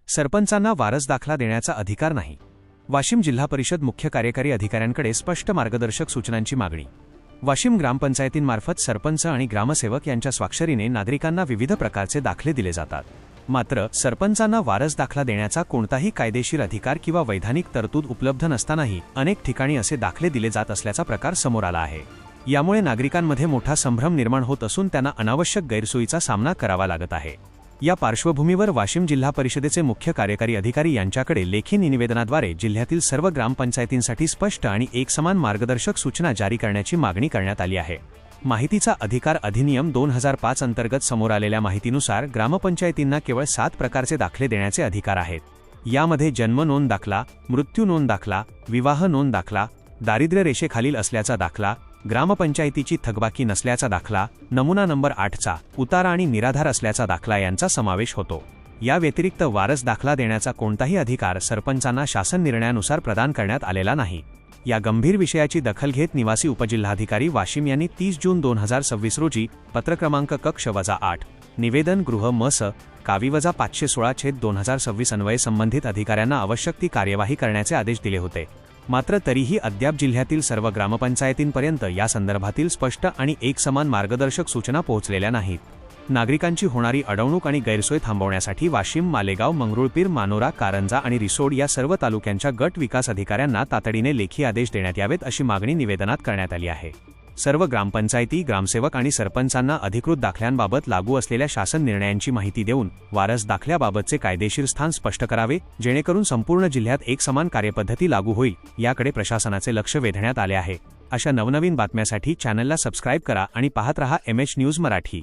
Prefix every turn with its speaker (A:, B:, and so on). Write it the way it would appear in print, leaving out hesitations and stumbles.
A: सरपंचांना वारस दाखला देण्याचा अधिकार नाही. वाशिम जिल्हा परिषद मुख्य कार्यकारी अधिकाऱ्यांकडे स्पष्ट मार्गदर्शक सूचनांची मागणी. वाशिम ग्रामपंचायतींमार्फत सरपंच आणि ग्रामसेवक यांच्या स्वाक्षरीने नागरिकांना विविध प्रकारचे दाखले दिले जातात. मात्र सरपंचांना वारस दाखला देण्याचा कोणताही कायदेशीर अधिकार किंवा वैधानिक तरतूद उपलब्ध नसतानाही अनेक ठिकाणी असे दाखले दिले जात असल्याचा प्रकार समोर आला आहे. यामुळे नागरिकांमध्ये मोठा संभ्रम निर्माण होत असून त्यांना अनावश्यक गैरसोयीचा सामना करावा लागत आहे. या पार्श्वभूमीवर वाशिम जिल्हा परिषदेचे मुख्य कार्यकारी अधिकारी यांच्याकडे लेखी निवेदनाद्वारे जिल्ह्यातील सर्व ग्रामपंचायतींसाठी स्पष्ट आणि एकसमान मार्गदर्शक सूचना जारी करण्याची मागणी करण्यात आली आहे. माहितीचा अधिकार अधिनियम 2005 अंतर्गत समोर आलेल्या माहितीनुसार ग्रामपंचायतींना केवळ 7 प्रकारचे दाखले देण्याचे अधिकार आहेत. यामध्ये जन्म नोंद दाखला, मृत्यू नोंद दाखला, विवाह नोंद दाखला, दारिद्र्य रेषेखालील असल्याचा दाखला, ग्रामपंचायतीची थकबाकी नसल्याचा दाखला, नमुना नंबर 8चा उतारा आणि निराधार असल्याचा दाखला यांचा समावेश होतो. या व्यतिरिक्त वारस दाखला देण्याचा कोणताही अधिकार सरपंचांना शासन निर्णयानुसार प्रदान करण्यात आलेला नाही. या गंभीर विषयाची दखल घेत निवासी उपजिल्हाधिकारी वाशिम यांनी 30 जून 2026 रोजी पत्र क्रमांक कक्ष-8 निवेदन गृह मस कावी-516/2026 अन्वये संबंधित अधिकाऱ्यांना आवश्यक ती कार्यवाही करण्याचे आदेश दिले होते. मात्र तरीही अद्याप जिल्ह्यातील सर्व ग्रामपंचायतींपर्यंत या संदर्भातील स्पष्ट आणि एकसमान मार्गदर्शक सूचना पोहोचलेल्या नाहीत. नागरिकांची होणारी अडवणूक आणि गैरसोय थांबवण्यासाठी वाशिम, मालेगाव, मंगरुळपीर, मानोरा, कारंजा आणि रिसोड या सर्व तालुक्यांच्या गट विकास अधिकाऱ्यांना तातडीने लेखी आदेश देण्यात यावेत अशी मागणी निवेदनात करण्यात आली आहे. सर्व ग्रामपंचायती, ग्रामसेवक आणि सरपंचांना अधिकृत दाखल्यांबाबत लागू असलेल्या शासन निर्णयांची माहिती देऊन वारस दाखल्याबाबतचे कायदेशीर स्थान स्पष्ट करावे, जेणेकरून संपूर्ण जिल्ह्यात एकसमान कार्यपद्धती लागू होईल, याकडे प्रशासनाचे लक्ष वेधण्यात आले आहे. अशा नवनवीन बातम्यांसाठी चॅनलला सबस्क्राईब करा आणि पाहत रहा MH न्यूज मराठी.